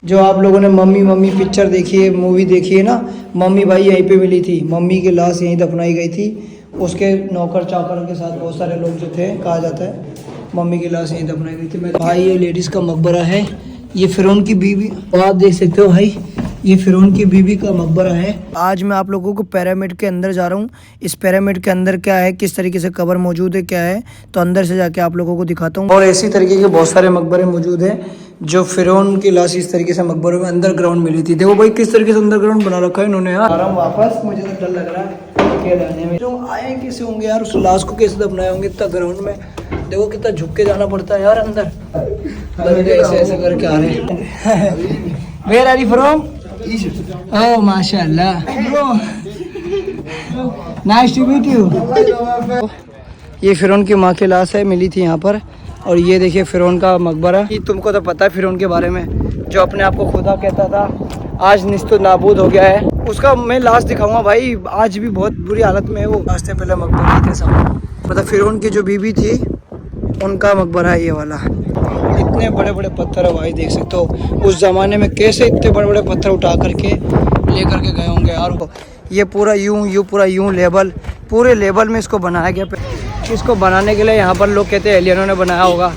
जो आप लोगों ने मम्मी मम्मी पिक्चर देखी है, मूवी देखी है ना, मम्मी भाई यहीं पे मिली थी। मम्मी की लाश यहीं दफनाई गई थी। उसके नौकर चाकर के साथ बहुत सारे लोग जो थे, कहा जाता है मम्मी की लाश यहीं दफनाई गई थी। भाई ये लेडीज़ का मकबरा है। ये फिरौन की बीवी, आप देख सकते हो भाई, ये फिरौन की बीवी का मकबरा है। आज मैं आप लोगों को पिरामिड के अंदर जा रहा हूँ। इस पिरामिड के अंदर क्या है, किस तरीके से कब्र मौजूद है, क्या है, तो अंदर से जाके आप लोगों को दिखाता हूँ। और इसी तरीके के बहुत सारे मकबरे मौजूद हैं। जो फिरौन की लाश इस तरीके से मकबरों में अंडरग्राउंड मिली थी। देखो भाई किस तरीके से अंडरग्राउंड बना रखा है इन्होंने यार। आ रहा हूँ वापस, मुझे तो डर लग रहा है के लाने में। जो आए कैसे होंगे यार, उस लाश को कैसे दफनाए होंगे इतना ग्राउंड में। देखो कितना झुक के जाना पड़ता है यार अंदर। ऐसे ऐसे करके आ रहे हैं। Where are you from? Oh माशाल्लाह bro, nice to meet you. ये फिरौन की माँ की लाश है, मिली थी यहाँ पर। और ये देखिए फिरौन का मकबरा। तुमको तो पता है फिरौन के बारे में, जो अपने आप को खुदा कहता था, आज निस्तो नाबूद हो गया है। उसका मैं लाश दिखाऊंगा भाई, आज भी बहुत बुरी हालत में है वो। रास्ते पहले मकबरे थे सब, मतलब फिरौन की जो बीबी थी उनका मकबरा है ये वाला। इतने बड़े बड़े पत्थर है भाई, देख सकते हो उस ज़माने में कैसे इतने बड़े बड़े पत्थर उठा करके लेकर के गए होंगे यार। ये पूरा पूरा यूं लेवल, पूरे लेवल में इसको बनाया गया। इसको बनाने के लिए यहाँ पर लोग कहते हैं एलियनों ने बनाया होगा,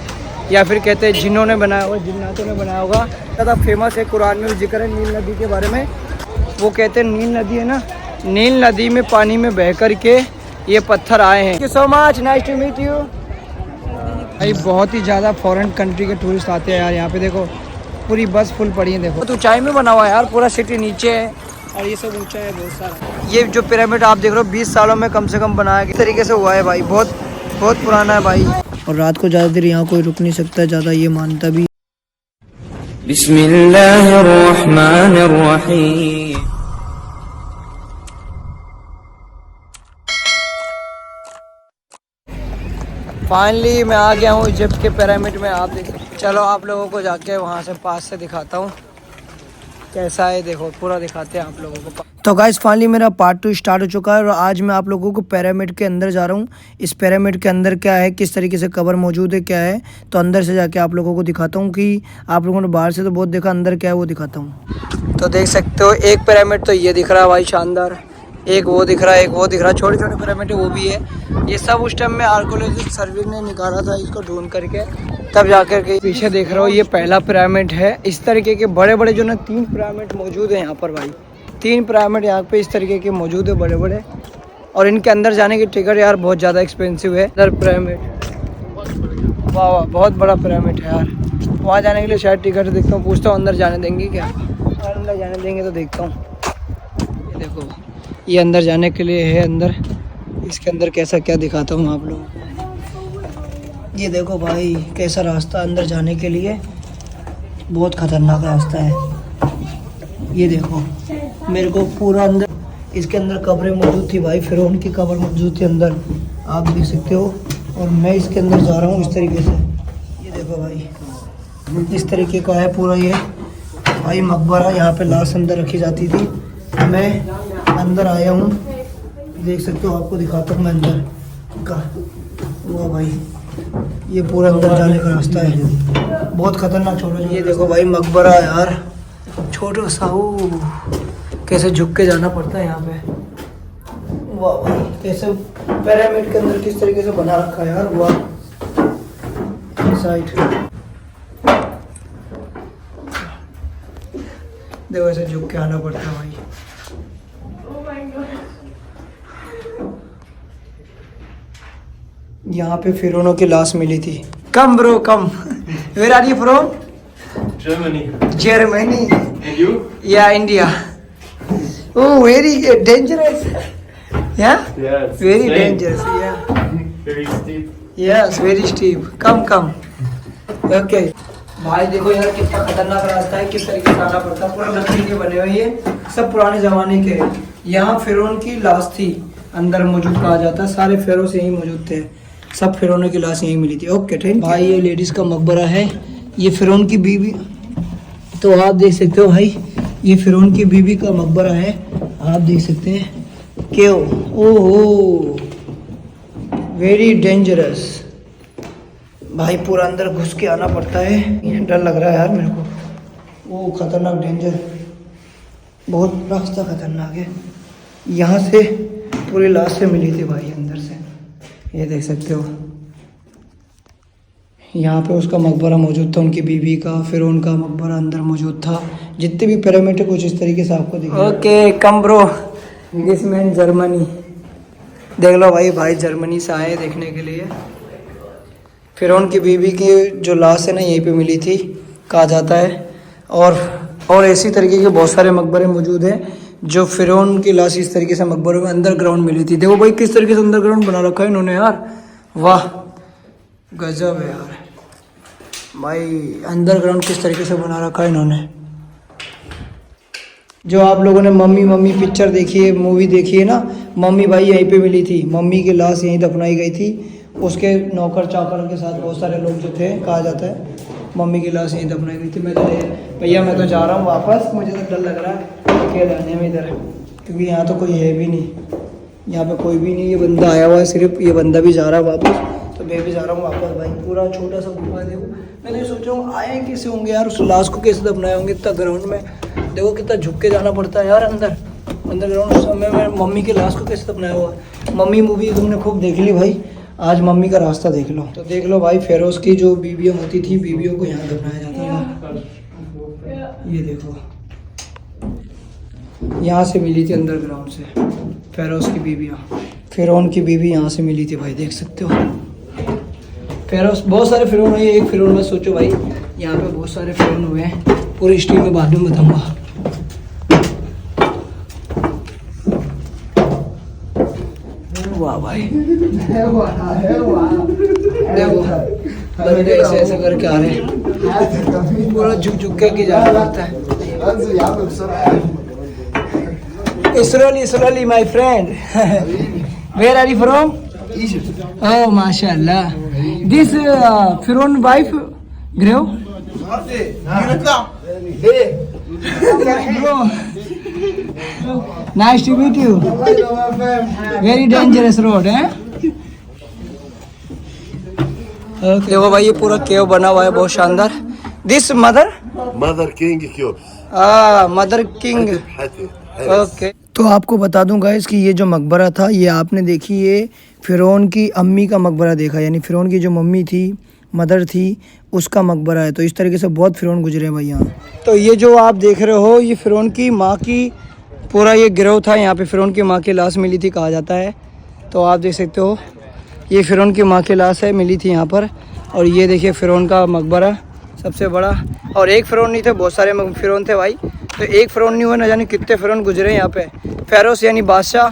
या फिर कहते हैं जिन्हों ने बनाया होगा, जिन्नातों ने बनाया होगा। ज़्यादा फेमस है, कुरान में भी जिक्र है नील नदी के बारे में। वो कहते हैं नील नदी है ना, नील नदी में पानी में बह कर के ये पत्थर आए हैं। Thank you so much, nice to meet you. भाई बहुत ही ज़्यादा फॉरेन कंट्री के टूरिस्ट आते हैं यार यहाँ पे। देखो पूरी बस फुल पड़ी है। देखो तो ऊंचाई में बना हुआ है यार, पूरा सिटी नीचे है और ये सब ऊंचा है बहुत सारा। ये जो पिरामिड आप देख रहे हो 20 सालों में कम से कम बनाया गया, इस तरीके से हुआ है भाई। बहुत बहुत पुराना है भाई। और रात को ज़्यादा देर यहाँ कोई रुक नहीं सकता ज़्यादा, ये मानता भी। बिस्मिल्लाहिर्रहमानिर्रहीम। फाइनली मैं आ गया हूँ इजिप्ट के पिरामिड में। आप देख, चलो आप लोगों को जाके वहाँ से पास से दिखाता हूँ कैसा है। देखो पूरा दिखाते हैं आप लोगों को। तो गाइस फाइनली मेरा पार्ट 2 स्टार्ट हो चुका है और आज मैं आप लोगों को पिरामिड के अंदर जा रहा हूँ। इस पिरामिड के अंदर क्या है, किस तरीके से कब्र मौजूद है, क्या है, तो अंदर से जाके आप लोगों को दिखाता हूँ। कि आप लोगों ने बाहर से तो बहुत देखा, अंदर क्या है वो दिखाता हूँ। तो देख सकते हो एक पिरामिड तो ये दिख रहा है भाई शानदार, एक वो दिख रहा है, एक वो दिख रहा है। छोटे छोटे पिरामिड वो भी है। ये सब उस टाइम में आर्कोलॉजिकल सर्वे ने निकाला था इसको ढूंढ करके, तब जाकर के। पीछे देख रहे हो ये पहला पिरामिड है। इस तरीके के बड़े बड़े जो ना 3 पिरामिड मौजूद है यहाँ पर भाई। 3 पिरामिड यहाँ पे इस तरीके के मौजूद है बड़े बड़े। और इनके अंदर जाने की टिकट यार बहुत ज़्यादा एक्सपेंसिव है। इधर पिरामिड, वाह वाह बहुत बड़ा पिरामिड है यार। वहाँ जाने के लिए शायद टिकट देखता हूँ, पूछता हूँ अंदर जाने देंगे क्या। अंदर जाने देंगे तो देखता हूँ। ये देखो ये अंदर जाने के लिए है। अंदर इसके अंदर कैसा क्या दिखाता हूँ आप लोगों को। ये देखो भाई कैसा रास्ता अंदर जाने के लिए, बहुत खतरनाक रास्ता है। ये देखो मेरे को पूरा अंदर, इसके अंदर कब्रें मौजूद थी भाई, फिरौन की कब्र मौजूद थी अंदर, आप देख सकते हो। और मैं इसके अंदर जा रहा हूँ इस तरीके से। ये देखो भाई इस तरीके का है पूरा ये भाई मकबरा। यहाँ पे लाश अंदर रखी जाती थी। मैं अंदर आया हूँ, देख सकते हो, आपको दिखाता हूँ मैं अंदर का। वो भाई ये पूरा अंदर जाने का रास्ता है, बहुत खतरनाक। छोटा ये देखो भाई मकबरा यार, छोटा सा। वो कैसे झुक के जाना पड़ता है यहाँ पे। वाह भाई कैसे पिरामिड के अंदर किस तरीके से बना रखा है यार। वाह साइड देखो ऐसे झुक के आना पड़ता है भाई। यहाँ पे फिरौनों की लाश मिली थी। Come bro come. Where are you from? Germany. Germany. And you? Yeah India. Oh very dangerous. Yeah Yes. Very same. Dangerous. Yeah Very steep. Yes very steep. Come come. Okay भाई देखो यार कितना खतरनाक रास्ता है, किस तरीके से आना पड़ता है। पूरा लकड़ी के बने हुए ये सब पुराने जमाने के। यहाँ फिरौन की लाश थी अंदर मौजूद, कहा जाता है। सारे फेरों से ही मौजूद थे, सब फिरौनों की लाश यहीं मिली थी। ओके ठीक भाई। ये लेडीज़ का मकबरा है, ये फिरौन की बीवी। तो आप देख सकते हो भाई ये फिरौन की बीवी का मकबरा है, आप देख सकते हैं। क्यों ओहो वेरी डेंजरस भाई, पूरा अंदर घुस के आना पड़ता है। डर लग रहा है यार मेरे को। वो खतरनाक डेंजर, बहुत रास्ता खतरनाक है। यहाँ से पूरी लाश से मिली थी भाई अंदर से, ये देख सकते हो। यहाँ पे उसका मकबरा मौजूद था, उनकी बीवी का, फिर उनका मकबरा अंदर मौजूद था। जितने भी पिरामिड है कुछ इस तरीके से आपको दिखेगा। Okay come bro, this man Germany. देख लो भाई, भाई जर्मनी से आए देखने के लिए। फिर उनकी बीवी की जो लाश है ना यहीं पे मिली थी कहा जाता है। और ऐसी तरीके के बहुत सारे मकबरे मौजूद हैं जो फिरौन की लाश इस तरीके से मकबरों में अंडरग्राउंड मिली थी। देखो भाई किस तरीके से अंडरग्राउंड बना रखा है इन्होंने यार, वाह गजब है यार भाई। अंडरग्राउंड किस तरीके से बना रखा है इन्होंने। जो आप लोगों ने मम्मी पिक्चर देखी है, मूवी देखी है ना, मम्मी भाई यहीं पे मिली थी, मम्मी की लाश यहीं दफनाई गई थी। उसके नौकर चाकर के साथ बहुत सारे लोग जो थे, कहा जाता है मम्मी की लाश यहीं दफनाई गई थी। मैं तो भैया मैं तो जा रहा हूँ वापस, मुझे तो डर लग रहा है अकेले आने में इधर, क्योंकि यहाँ तो कोई है भी नहीं, यहाँ पे कोई भी नहीं। ये बंदा आया हुआ है सिर्फ, ये बंदा भी जा रहा है वापस, तो मैं भी जा रहा हूँ वापस भाई। पूरा छोटा सा गुफा देखो। मैं तो सोच रहा हूँ आए कैसे होंगे यार, उस लाश को कैसे दफनाए होंगे इतना ग्राउंड में। देखो कितना झुक के जाना पड़ता है यार अंडरग्राउंड। उस समय में मम्मी की लाश को कैसे दफनाया हुआ है। मम्मी मूवी तुमने खूब देख ली भाई, आज मम्मी का रास्ता देख लो। तो देख लो भाई, फेरोज की जो बीवियाँ होती थी, बीवियों को यहाँ दफनाया जाता था। ये देखो यहाँ से मिली थी अंडरग्राउंड से फेरोज की बीवियाँ। फिरौन की बीवी यहाँ से मिली थी भाई, देख सकते हो। फेरोज बहुत सारे फिरौन हुए, एक फिरौन में सोचो भाई, यहाँ पे बहुत सारे फिरौन हुए हैं। पूरी हिस्ट्री में बाद में बताऊँगा। वाह भाई देखो बंदे ऐसे ऐसे करके आ रहे हैं, पूरा झुक के जाना पड़ता है। Slowly my friend. Where are you from? Egypt. Oh mashallah. This Firon wife Greo? Bro. Nice to meet you. Very dangerous road, eh? देखो भाई ये पूरा केव बना हुआ है बहुत शानदार। This mother king cubes. Mother king. Okay तो आपको बता दूं गाइस कि ये जो मकबरा था, ये आपने देखी ये फिरौन की अम्मी का मकबरा देखा, यानी फिरौन की जो मम्मी थी, मदर थी, उसका मकबरा है। तो इस तरीके से बहुत फिरौन गुजरे भाई यहाँ। तो ये जो आप देख रहे हो ये फिरौन की माँ की पूरा ये गिरोह था। यहाँ पे फिरौन की माँ की लाश मिली थी कहा जाता है। तो आप देख सकते हो ये फिरौन की माँ की लाश है, मिली थी यहाँ पर। और ये देखिए फिरौन का मकबरा सबसे बड़ा। और एक फिरौन नहीं थे, बहुत सारे फिरौन थे भाई। तो एक फिरौन नहीं हुआ, न जाने कितने फिरौन गुजरे यहाँ पे। फेरोस यानी बादशाह,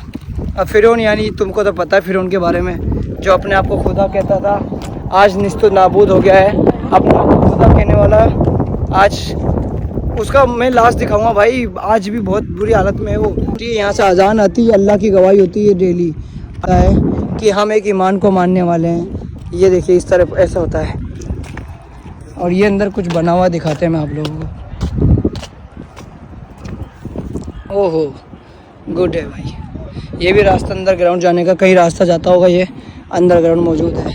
और फिरौन यानी तुमको तो पता है फिरौन के बारे में, जो अपने आप को खुदा कहता था, आज निस्तो नाबूद हो गया है। अपने आप को खुदा कहने वाला आज उसका मैं लाश दिखाऊंगा भाई। आज भी बहुत बुरी हालत में है वो। यहाँ से अजान आती है, अल्लाह की गवाही होती है डेली है कि हम एक ईमान को मानने वाले हैं। ये देखिए इस तरफ ऐसा होता है। और ये अंदर कुछ बना हुआ दिखाते हैं मैं आप लोगों को। ओहो गुड है भाई। ये भी रास्ता अंडरग्राउंड जाने का, कहीं रास्ता जाता होगा, ये अंडरग्राउंड मौजूद है।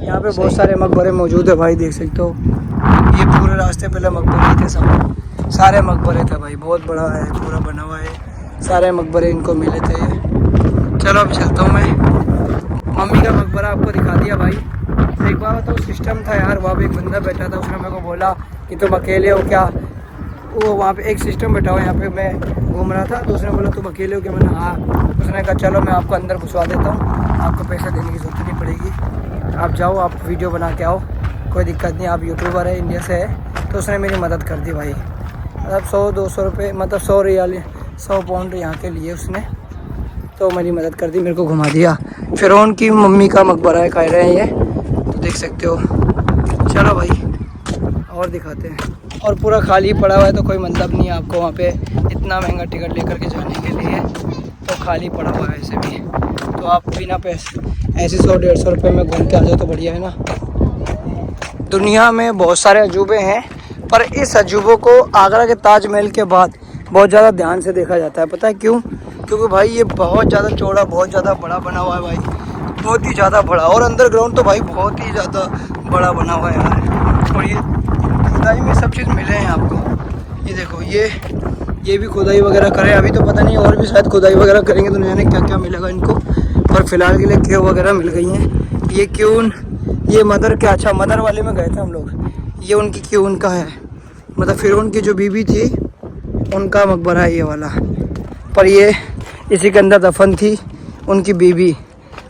यहाँ पे बहुत सारे मकबरे मौजूद है भाई, देख सकते हो। ये पूरे रास्ते पहले मकबरे थे, सब सारे मकबरे थे भाई। बहुत बड़ा है, पूरा बना हुआ है, सारे मकबरे इनको मिले थे। चलो अब चलता हूँ मैं। मम्मी का मकबरा आपको दिखा दिया भाई। एक बार तो सिस्टम था यार, वहाँ पे एक बंदा बैठा था, उसने मेरे को बोला कि तुम अकेले हो क्या। वो वहाँ पे एक सिस्टम बैठा हुआ, यहाँ पे मैं घूम रहा था, तो उसने बोला तुम अकेले हो क्या। मैंने हाँ। उसने कहा चलो मैं आपको अंदर घुसवा देता हूँ, आपको पैसा देने की ज़रूरत नहीं पड़ेगी, आप जाओ, आप वीडियो बना के आओ, कोई दिक्कत नहीं, आप यूट्यूबर है, इंडिया से है। तो उसने मेरी मदद कर दी भाई। मतलब 100-200 रुपये, मतलब 100 रियाल 100 पाउंड यहाँ के लिए उसने तो मेरी मदद कर दी, मेरे को घुमा दिया। फिरौन की मम्मी का मकबरा है कह रहे हैं ये, तो देख सकते हो। चलो भाई और दिखाते हैं। और पूरा खाली पड़ा हुआ है, तो कोई मतलब नहीं है आपको वहाँ पे इतना महंगा टिकट लेकर के जाने के लिए, तो खाली पड़ा हुआ है ऐसे भी। तो आप बिना पैसे ऐसे 100-150 रुपये में घूम के आ जाओ तो बढ़िया है ना। दुनिया में बहुत सारे अजूबे हैं, पर इस अजूबों को आगरा के ताजमहल के बाद बहुत ज़्यादा ध्यान से देखा जाता है। पता है क्यों? क्योंकि भाई ये बहुत ज़्यादा चौड़ा, बहुत ज़्यादा बड़ा बना हुआ है भाई, बहुत ही ज़्यादा बड़ा। और अंडरग्राउंड तो भाई बहुत ही ज़्यादा बड़ा बना हुआ है यार। और ये खुदाई में सब चीज़ मिले हैं आपको। ये देखो ये भी खुदाई वगैरह करे, अभी तो पता नहीं और भी शायद खुदाई वगैरह करेंगे तो नहीं क्या क्या मिलेगा इनको, पर फिलहाल के लिए क्यों वगैरह मिल गई हैं। ये क्यों, ये मदर क्या, अच्छा मदर वाले में गए थे हम लोग। ये उनकी क्यों उनका है, मतलब फिर उनकी जो बीबी थी उनका मकबरा है ये वाला, पर ये इसी के अंदर दफन थी उनकी बीबी।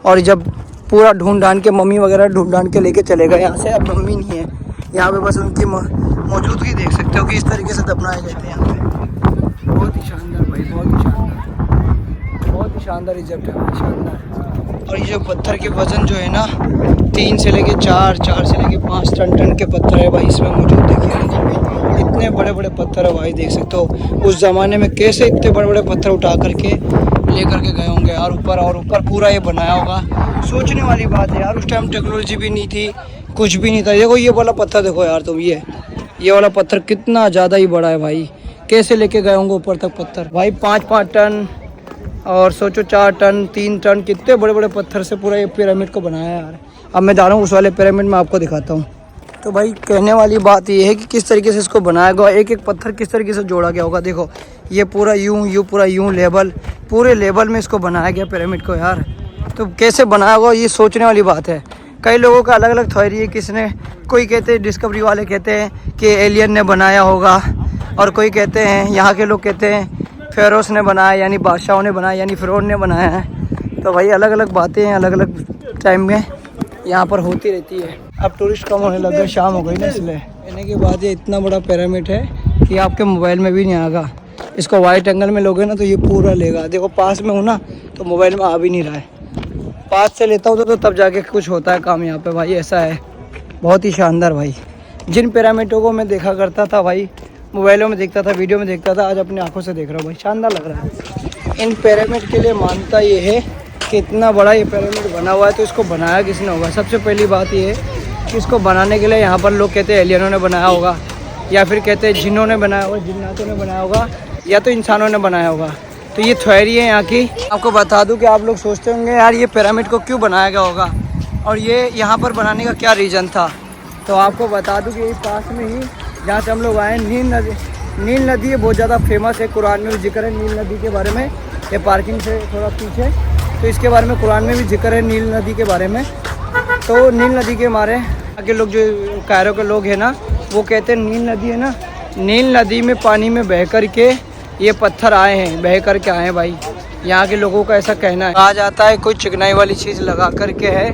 और जब पूरा ढूंढ ढांड के मम्मी वगैरह ढूंढ ढांड के लेके चले गए यहाँ से, अब मम्मी नहीं है यहाँ पे, बस उनकी मौजूदगी देख सकते हो कि इस तरीके से दफनाए गए थे यहाँ पे। बहुत ही शानदार भाई, बहुत ही शानदार, बहुत ही शानदार इजिप्ट है भाई, शानदार। और ये जो पत्थर के वज़न जो है ना 3 से लेके 4 से लेके 5 टन के पत्थर है भाई इसमें मौजूद। देखिए इतने बड़े बड़े पत्थर है भाई, देख सकते हो उस ज़माने में कैसे इतने बड़े बड़े पत्थर उठा करके लेकर के गए होंगे। और ऊपर पूरा ये बनाया होगा, सोचने वाली बात है यार। उस टाइम टेक्नोलॉजी भी नहीं थी, कुछ भी नहीं था। देखो ये वाला पत्थर देखो यार तुम, ये वाला पत्थर कितना ज़्यादा ही बड़ा है भाई, कैसे लेके गए होंगे ऊपर तक पत्थर भाई। 5 टन और सोचो 4 टन 3 टन, कितने बड़े बड़े पत्थर से पूरा ये पिरामिड को बनाया है यार। अब मैं जा रहा हूँ उस वाले पिरामिड में, आपको दिखाता हूँ। तो भाई कहने वाली बात ये है कि किस तरीके से इसको बनाया गया, एक एक पत्थर किस तरीके से जोड़ा गया होगा। देखो ये पूरा यूं पूरा यूं लेवल, पूरे लेवल में इसको बनाया गया पिरामिड को यार। तो कैसे बनाया होगा ये सोचने वाली बात है। कई लोगों का अलग अलग थ्योरी है, किसने, कोई कहते हैं डिस्कवरी वाले कहते हैं कि एलियन ने बनाया होगा, और कोई कहते हैं, यहाँ के लोग कहते हैं फेरोस ने बनाया, यानी बादशाहों ने बनाया, यानी फिरौन ने बनाया है। तो भाई अलग अलग बातें हैं, अलग अलग टाइम में यहाँ पर होती रहती है। अब टूरिस्ट कम होने लग गए, शाम हो गई ना, इसलिए कहने के बाद ये इतना बड़ा पिरामिड है कि आपके मोबाइल में भी नहीं आएगा। इसको वाइट एंगल में लोगे ना तो ये पूरा लेगा। देखो पास में हूँ ना तो मोबाइल में आ भी नहीं रहा है, पास से लेता हूँ तो तब जाके कुछ होता है काम यहाँ पे भाई, ऐसा है। बहुत ही शानदार भाई, जिन पिरामिडों को मैं देखा करता था भाई, मोबाइलों में देखता था, वीडियो में देखता था, आज अपनी आंखों से देख रहा हूँ भाई, शानदार लग रहा है। इन पिरामिड के लिए मान्यता ये है कि इतना बड़ा ये पिरामिड बना हुआ है तो इसको बनाया किसने होगा। सबसे पहली बात ये है कि इसको बनाने के लिए यहाँ पर लोग कहते हैं एलियनों ने बनाया होगा, या फिर कहते हैं जिन्हों ने बनाया होगा, जिन्नातों ने बनाया होगा, या तो इंसानों ने बनाया होगा। तो ये थ्योरी है यहाँ की। आपको बता दूं कि आप लोग सोचते होंगे यार ये पिरामिड को क्यों बनाया गया होगा और ये यहाँ पर बनाने का क्या रीज़न था। तो आपको बता दूं कि पास में ही जहाँ से हम लोग आए, नील नदी है, बहुत ज़्यादा फेमस है, कुरान में भी जिक्र है नील नदी के बारे में। ये पार्किंग से थोड़ा पीछे, तो इसके बारे में कुरान में भी जिक्र है नील नदी के बारे में। तो नील नदी के मारे आगे लोग, जो कायरो के लोग हैं ना, वो कहते हैं नील नदी है ना, नील नदी में पानी में बह कर के ये पत्थर आए हैं, बह कर के आए हैं भाई। यहाँ के लोगों का ऐसा कहना है। कहा जाता है कोई चिकनाई वाली चीज़ लगा करके है,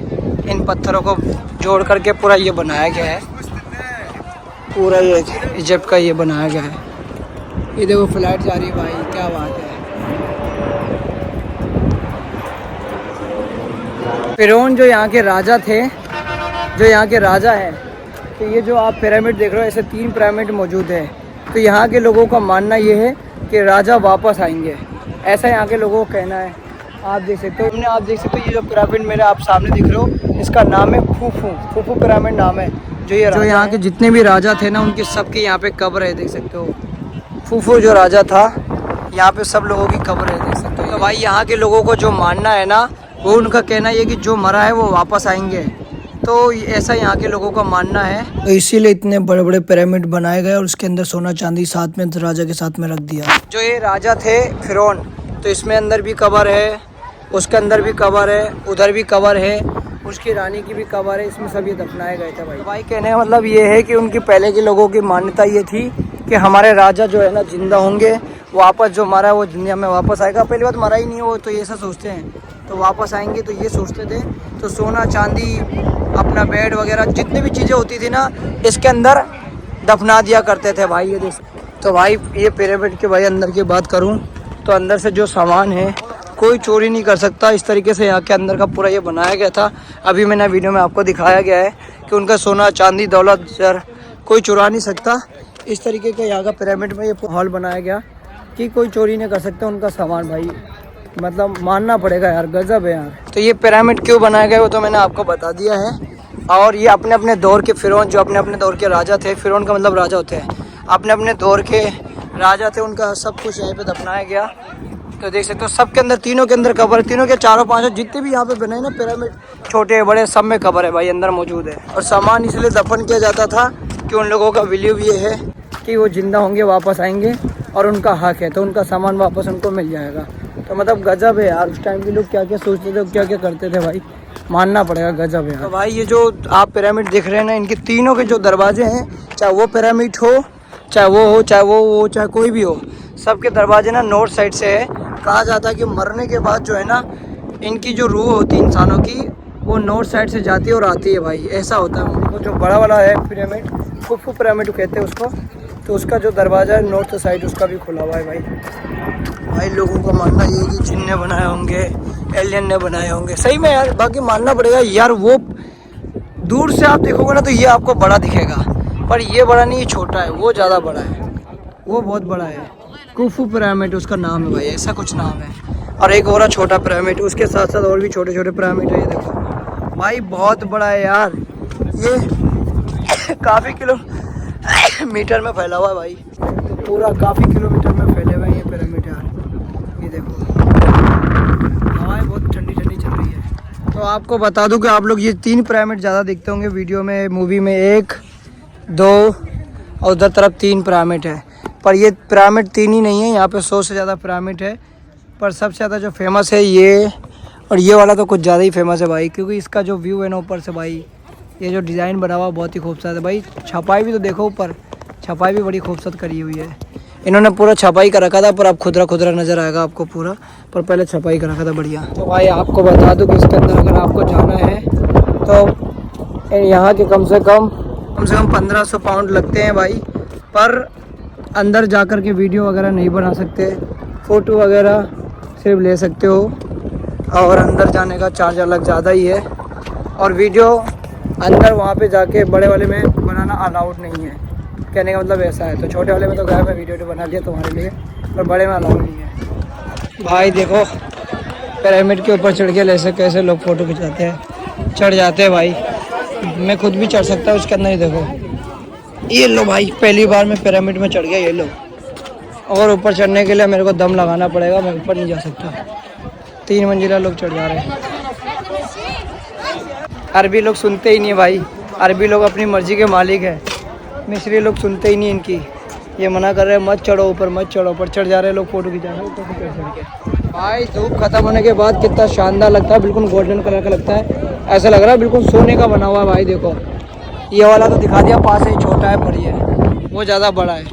इन पत्थरों को जोड़ करके पूरा ये बनाया गया है, पूरा ये इजिप्ट का ये बनाया गया है। ये देखो फ्लाइट जा रही है भाई, क्या बात है। फिरौन जो यहाँ के राजा थे, जो यहाँ के राजा हैं, तो ये जो आप पिरामिड देख रहे हो, ऐसे 3 पिरामिड मौजूद है। तो यहाँ के लोगों का मानना ये है कि राजा वापस आएंगे, ऐसा यहाँ के लोगों का कहना है। आप देख सकते हो, आप देख सकते हो ये जो पिरामिड मेरे आप सामने दिख रहे हो, इसका नाम है फूफू पिरामिड नाम है। जो यहाँ के जितने भी राजा थे ना, उनके सबके यहाँ पे कब्र है, देख सकते हो। फूफू जो राजा था, यहाँ पे सब लोगों की कब्र है, देख सकते हो। तो भाई यहाँ के लोगों को जो मानना है ना, वो उनका कहना है कि जो मरा है वो वापस आएंगे। तो ऐसा यहाँ के लोगों का मानना है, तो इसीलिए इतने बड़े बड़े पिरामिड बनाए गए और उसके अंदर सोना चांदी साथ में राजा के साथ में रख दिया। जो ये राजा थे फिरौन, तो इसमें अंदर भी कब्र है, उसके अंदर भी कब्र है, उधर भी कब्र है, उसकी रानी की भी कब्र है, इसमें सब ये दफनाए गए थे भाई। भाई कहने का मतलब ये है कि उनकी पहले के लोगों की मान्यता ये थी कि हमारे राजा जो है ना जिंदा होंगे, वापस जो मरा है वो दुनिया में वापस आएगा। पहली बात मरा ही नहीं हो तो ये ऐसा सोचते हैं, तो वापस आएंगे तो ये सोचते थे। तो सोना चांदी, अपना बेड वगैरह जितनी भी चीज़ें होती थी ना, इसके अंदर दफना दिया करते थे भाई। ये देख, तो भाई ये पिरामिड के भाई अंदर की बात करूं तो अंदर से जो सामान है कोई चोरी नहीं कर सकता। इस तरीके से यहाँ के अंदर का पूरा ये बनाया गया था। अभी मैंने वीडियो में आपको दिखाया गया है कि उनका सोना चांदी दौलत जर कोई चुरा नहीं सकता। इस तरीके का यहाँ का पिरामिड में ये हॉल बनाया गया कि कोई चोरी नहीं कर सकता उनका सामान भाई। मतलब मानना पड़ेगा यार, गजब है यार। तो ये पिरामिड क्यों बनाया गया वो तो मैंने आपको बता दिया है। और ये अपने अपने दौर के फिरौन, जो अपने अपने दौर के राजा थे, फिरौन का मतलब राजा होते हैं, अपने अपने दौर के राजा थे, उनका सब कुछ यहीं पे दफनाया गया। तो देख सकते हो सबके अंदर, तीनों के अंदर कब्र, तीनों के चारों पांचों जितने भी यहाँ पे बने ना पिरामिड, छोटे बड़े सब में कब्र है भाई, अंदर मौजूद है। और सामान इसलिए दफन किया जाता था कि उन लोगों का बिलीव ये है कि वो ज़िंदा होंगे, वापस आएंगे और उनका हक है तो उनका सामान वापस उनको मिल जाएगा। तो मतलब गजब है यार, उस टाइम के लोग क्या क्या सोचते थे, क्या क्या करते थे भाई, मानना पड़ेगा, गजब है यार। तो भाई ये जो आप पिरामिड देख रहे हैं ना, इनके तीनों के जो दरवाजे हैं, चाहे वो पिरामिड हो, चाहे वो हो, चाहे वो हो, चाहे कोई भी हो, सबके दरवाजे ना नॉर्थ साइड से है। कहा जाता है कि मरने के बाद जो है ना, इनकी जो रूह होती है इंसानों की, वो नॉर्थ साइड से जाती है और आती है भाई, ऐसा होता है। वो जो बड़ा वाला है पिरामिड, खुफू पिरामिड कहते हैं उसको, तो उसका जो दरवाज़ा है नॉर्थ साइड, उसका भी खुला हुआ है भाई। लोगों का मानना ये है कि जिन ने बनाए होंगे, एलियन ने बनाए होंगे, सही में यार। बाकी मानना पड़ेगा यार, वो दूर से आप देखोगे ना तो ये आपको बड़ा दिखेगा, पर ये बड़ा नहीं, ये छोटा है, वो ज़्यादा बड़ा है, वो बहुत बड़ा है। खुफू पिरामिड उसका नाम है भाई, ऐसा कुछ नाम है। और एक और छोटा पिरामिड, उसके साथ साथ और भी छोटे छोटे पिरामिड है। ये देखो भाई, बहुत बड़ा है यार, ये काफ़ी किलोमीटर में फैला हुआ है भाई, पूरा काफ़ी किलोमीटर में फैले हुए हैं ये पिरामिड यार। ये देखो, हवाएं बहुत ठंडी ठंडी चल रही है। तो आपको बता दूं कि आप लोग ये 3 पिरामिड ज़्यादा देखते होंगे वीडियो में, मूवी में 1, 2 और उधर तरफ 3 पिरामिड है, पर ये पिरामिड 3 ही नहीं है, यहाँ पे 100 से ज़्यादा पिरामिड है। पर सबसे ज़्यादा जो फेमस है ये, और ये वाला तो कुछ ज़्यादा ही फेमस है भाई, क्योंकि इसका जो व्यू है ना ऊपर से भाई, ये जो डिज़ाइन बना हुआ बहुत ही खूबसूरत है भाई। छपाई भी तो देखो, ऊपर छपाई भी बड़ी खूबसूरत करी हुई है। इन्होंने पूरा छपाई कर रखा था, पर अब खुदरा खुदरा नज़र आएगा आपको पूरा, पर पहले छपाई कर रखा था बढ़िया। तो भाई आपको बता दूं कि इसके अंदर अगर आपको जाना है तो यहाँ के कम से कम 1500 पाउंड लगते हैं भाई। पर अंदर जाकर के वीडियो वगैरह नहीं बना सकते, फ़ोटो वगैरह सिर्फ ले सकते हो, और अंदर जाने का चार्ज अलग ज़्यादा ही है। और वीडियो अंदर वहाँ पे जाके बड़े वाले में बनाना अलाउड नहीं है, कहने का मतलब ऐसा है। तो छोटे वाले में तो गया मैं वीडियो बना लिया तुम्हारे लिए, पर बड़े में अलाउड नहीं है भाई। देखो पिरामिड के ऊपर चढ़ के ऐसे कैसे लोग फ़ोटो खिंचाते हैं, चढ़ जाते हैं भाई। मैं खुद भी चढ़ सकता हूँ उसके अंदर ही, देखो ये लो भाई, पहली बार मैं पिरामिड में चढ़ गया, ये लो। और ऊपर चढ़ने के लिए मेरे को दम लगाना पड़ेगा, मैं ऊपर नहीं जा सकता। 3 मंजिला लोग चढ़ जा रहे हैं। अरबी लोग सुनते ही नहीं भाई, अरबी लोग अपनी मर्जी के मालिक है, मिस्री लोग सुनते ही नहीं इनकी। ये मना कर रहे हैं मत चढ़ो ऊपर, मत चढ़ो, पर चढ़ जा रहे हैं लोग, फोटो खिंचा रहे हैं ऊपर से चढ़ के। भाई धूप खत्म होने के बाद कितना शानदार लगता है, बिल्कुल गोल्डन कलर का लगता है, ऐसा लग रहा है बिल्कुल सोने का बना हुआ है भाई। देखो ये वाला तो दिखा दिया पास है, छोटा है, पर ये वो ज़्यादा बड़ा है,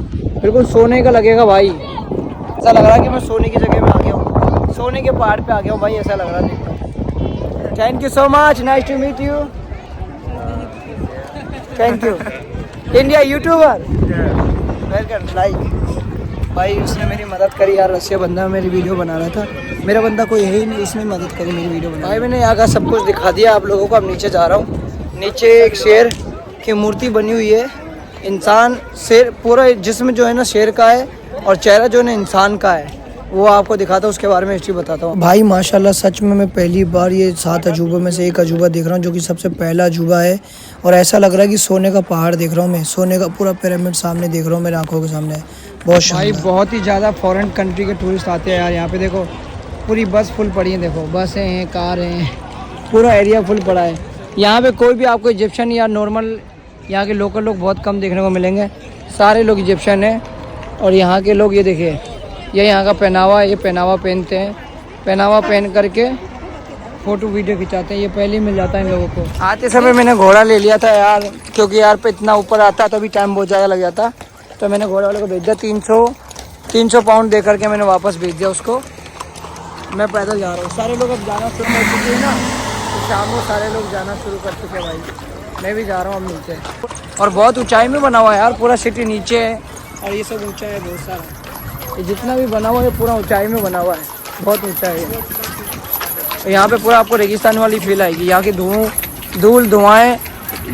बिल्कुल सोने का लगेगा भाई। ऐसा लग रहा है कि मैं सोने की जगह में आ गया हूँ, सोने के पहाड़ पे आ गया हूँ भाई, ऐसा लग रहा है। देखो thank you so much, nice to meet you, thank you. India youtuber welcome like भाई, उसने मेरी मदद करी यार। रसिया बंदा मेरी वीडियो बना रहा था, मेरा बंदा कोई है ही नहीं, उसने मदद करी मेरी वीडियो बना। भाई मैंने यहाँ का सब कुछ दिखा दिया आप लोगों को, अब नीचे जा रहा हूँ। नीचे एक शेर की मूर्ति बनी हुई है, इंसान शेर, पूरा जिस्म जो है ना शेर का है, और चेहरा जो है ना इंसान का है, वो आपको दिखाता हूँ, उसके बारे में हिस्ट्री बताता हूँ। भाई माशाल्लाह सच में मैं पहली बार ये 7 अजूबों में से एक अजूबा देख रहा हूँ, जो कि सबसे पहला अजूबा है। और ऐसा लग रहा है कि सोने का पहाड़ देख रहा हूँ मैं, सोने का पूरा पिरामिड सामने देख रहा हूँ मेरी आंखों के सामने, बहुत भाई। बहुत ही ज़्यादा फॉरेन कंट्री के टूरिस्ट आते हैं यार यहाँ पे। देखो पूरी बस फुल पड़ी है, देखो बसें हैं, कार हैं, पूरा एरिया फुल पड़ा है। यहाँ पे कोई भी आपको इजिप्शियन या नॉर्मल यहाँ के लोकल लोग बहुत कम देखने को मिलेंगे, सारे लोग इजिप्शियन हैं। और यहाँ के लोग ये देखिए, ये यहाँ का पहनावा है, ये पहनावा पहनते हैं, पहनावा पहन करके फ़ोटो वीडियो खिंचाते हैं। ये पहले ही मिल जाता है इन लोगों को। आते समय मैंने घोड़ा ले लिया था यार, क्योंकि यार पे इतना ऊपर आता तो अभी टाइम बहुत ज़्यादा लग जाता, तो मैंने घोड़े वाले को भेज दिया। 300 पाउंड दे करके मैंने वापस भेज दिया उसको। मैं पैदल जा रहा हूँ, सारे लोग अब जाना शुरू कर चुके हैं ना, तो शाम को सारे लोग जाना शुरू कर चुके हैं भाई। मैं भी जा रहा हूँ अब नीचे, और बहुत ऊंचाई में बना हुआ है यार, पूरा सिटी नीचे है और ये सब ऊंचा है बहुत सारा। ये जितना भी बना हुआ है पूरा ऊंचाई में बना हुआ है, बहुत ऊंचा है। तो यहाँ पे पूरा आपको रेगिस्तान वाली फील आएगी। यहाँ की धुआएँ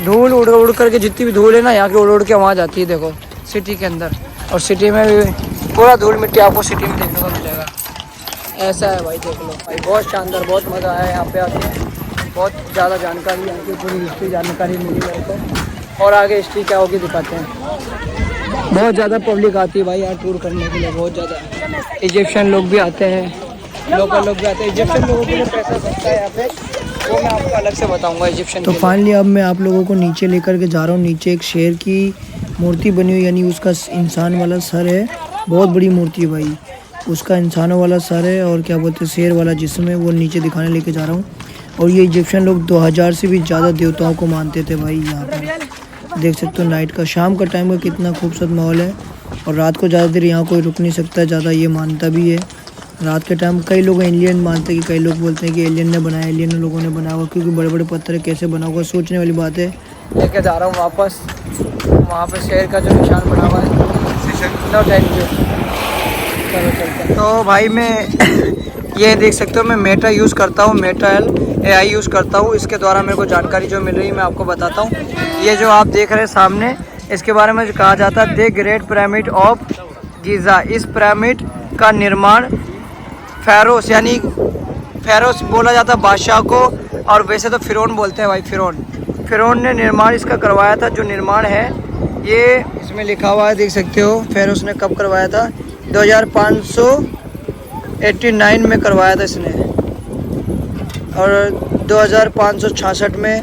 धूल उड़ उड़ करके, जितनी भी धूल है ना यहाँ की उड़ उड़ के वहाँ जाती है, देखो सिटी के अंदर। और सिटी में भी पूरा धूल मिट्टी आपको सिटी में देखने को मिलेगा, ऐसा है भाई। देख लो भाई, बहुत शानदार, बहुत मज़ा आया यहाँ पे आके, बहुत ज़्यादा जानकारी यहाँ की पूरी हिस्ट्री जानकारी मिली मेरे को। और आगे हिस्ट्री क्या होगी दिखाते हैं। बहुत ज़्यादा पब्लिक आती है भाई यहाँ टूर करने के लिए, बहुत ज़्यादा। इजिप्शियन लोग भी आते हैं, लोकल लोग भी आते हैं। इजिप्शियन लोगों के लिए पैसा सस्ता है यहाँ पे, वो मैं आपको अलग से बताऊंगा इजिप्शियन। तो फाइनली अब मैं आप लोगों को नीचे लेकर के जा रहा हूँ। नीचे एक शेर की मूर्ति बनी हुई, यानी उसका इंसान वाला सर है। बहुत बड़ी मूर्ति है भाई, उसका इंसानों वाला सर है और क्या बोलते हैं शेर वाला जिस्म है, वो नीचे दिखाने लेके जा रहा हूँ। और ये इजिप्शियन लोग 2000 से भी ज़्यादा देवताओं को मानते थे भाई। यहाँ पर देख सकते हो नाइट का, शाम का टाइम का कितना खूबसूरत माहौल है। और रात को ज़्यादा देर यहाँ कोई रुक नहीं सकता ज़्यादा, ये मानता भी है। रात के टाइम कई लोग एलियन मानते हैं कि कई लोग बोलते हैं कि एलियन ने बनाया, एलियन लोगों ने बनाया हुआ, क्योंकि बड़े बड़े पत्थर कैसे बना होगा, सोचने वाली बात है। लेके जा रहा हूँ वापस, वहाँ पे शेर का जो निशान बना हुआ है। No thank you. चलो चलते हैं। तो भाई मैं ये देख सकते हो, मैं मेटा यूज़ करता हूँ, मेटा AI यूज़ करता हूँ। इसके द्वारा मेरे को जानकारी जो मिल रही है मैं आपको बताता हूँ। ये जो आप देख रहे हैं सामने, इसके बारे में जो कहा जाता है the great pyramid of Giza. इस पिरामिड का निर्माण फेरोस, यानी फेरोस बोला जाता है बादशाह को, और वैसे तो फिरौन बोलते हैं भाई, फिरौन ने निर्माण इसका करवाया था। जो निर्माण है ये इसमें लिखा हुआ है, देख सकते हो फेरोस ने कब करवाया था, 2589 में करवाया था इसने, और 2566 में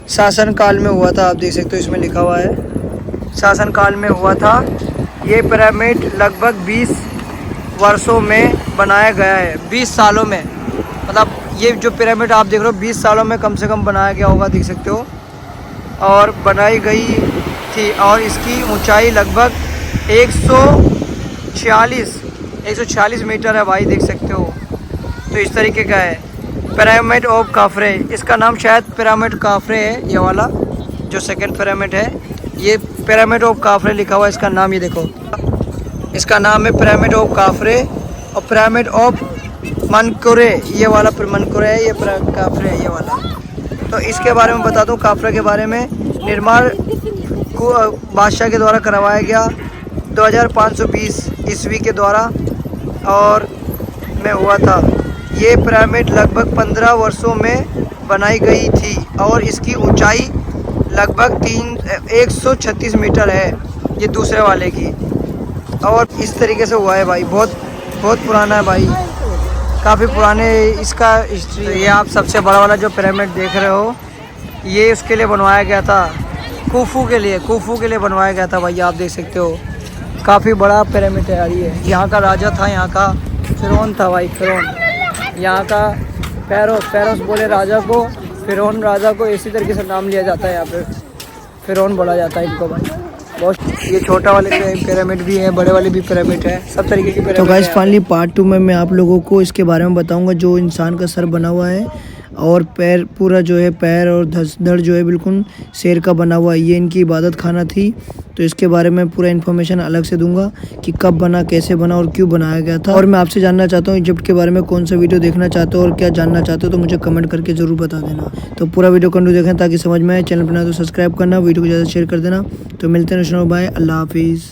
शासन काल में हुआ था। आप देख सकते हो इसमें लिखा हुआ है शासन काल में हुआ था। ये पिरामिड लगभग 20 वर्षों में बनाया गया है, 20 सालों में, मतलब ये जो पिरामिड आप देख रहे हो 20 सालों में कम से कम बनाया गया होगा, देख सकते हो, और बनाई गई थी। और इसकी ऊंचाई लगभग 146 मीटर है भाई, देख सकते हो। तो इस तरीके का है पिरामिड ऑफ काफ्रे। इसका नाम शायद पिरामिड काफ्रे है, ये वाला जो सेकंड पिरामिड है, ये पिरामिड ऑफ काफ्रे लिखा हुआ है इसका नाम। ये देखो इसका नाम है पिरामिड ऑफ काफ्रे, और पिरामिड ऑफ मनकुरे ये वाला मनकुरे है, ये काफ्रे है ये वाला। तो इसके बारे में बता दूं, काफ्रे के बारे में, निर्माण को बादशाह के द्वारा करवाया गया 2520 ईस्वी के द्वारा और में हुआ था। ये पिरामिड लगभग 15 वर्षों में बनाई गई थी और इसकी ऊंचाई लगभग 136 मीटर है, ये दूसरे वाले की। और इस तरीके से हुआ है भाई, बहुत पुराना है भाई, काफ़ी पुराने इसका हिस्ट्री। ये आप सबसे बड़ा वाला जो पिरामिड देख रहे हो, ये उसके लिए बनवाया गया था, कुफू के लिए बनवाया गया था भाई। आप देख सकते हो काफ़ी बड़ा पिरामिड है यार। ये यहाँ का राजा था, यहाँ का फिरौन था भाई, फिरौन। यहाँ का फेरोस बोले राजा को, फिरौन राजा को इसी तरीके से नाम लिया जाता है। यहाँ पे फिरौन बोला जाता है इनको भाई। बहुत ये छोटा वाले पिरामिड भी है, बड़े वाले भी पिरामिड है, सब तरीके की पिरामिड। तो गाइस फाइनली पार्ट 2 में मैं आप लोगों को इसके बारे में बताऊंगा, जो इंसान का सर बना हुआ है और पैर पूरा जो है, पैर और धड़ जो है बिल्कुल शेर का बना हुआ है, ये इनकी इबादत खाना थी। तो इसके बारे में पूरा इन्फॉर्मेशन अलग से दूंगा कि कब बना, कैसे बना और क्यों बनाया गया था। और मैं आपसे जानना चाहता हूँ इजिप्ट के बारे में कौन सा वीडियो देखना चाहते हो और क्या जानना चाहते हो, तो मुझे कमेंट करके ज़रूर बता देना। तो पूरा वीडियो कंटिन्यू देखें ताकि समझ में आए। चैनल बनाए तो सब्सक्राइब करना, वीडियो को ज़्यादा शेयर कर देना। तो मिलते हैं, बाय, अल्लाह हाफिज़।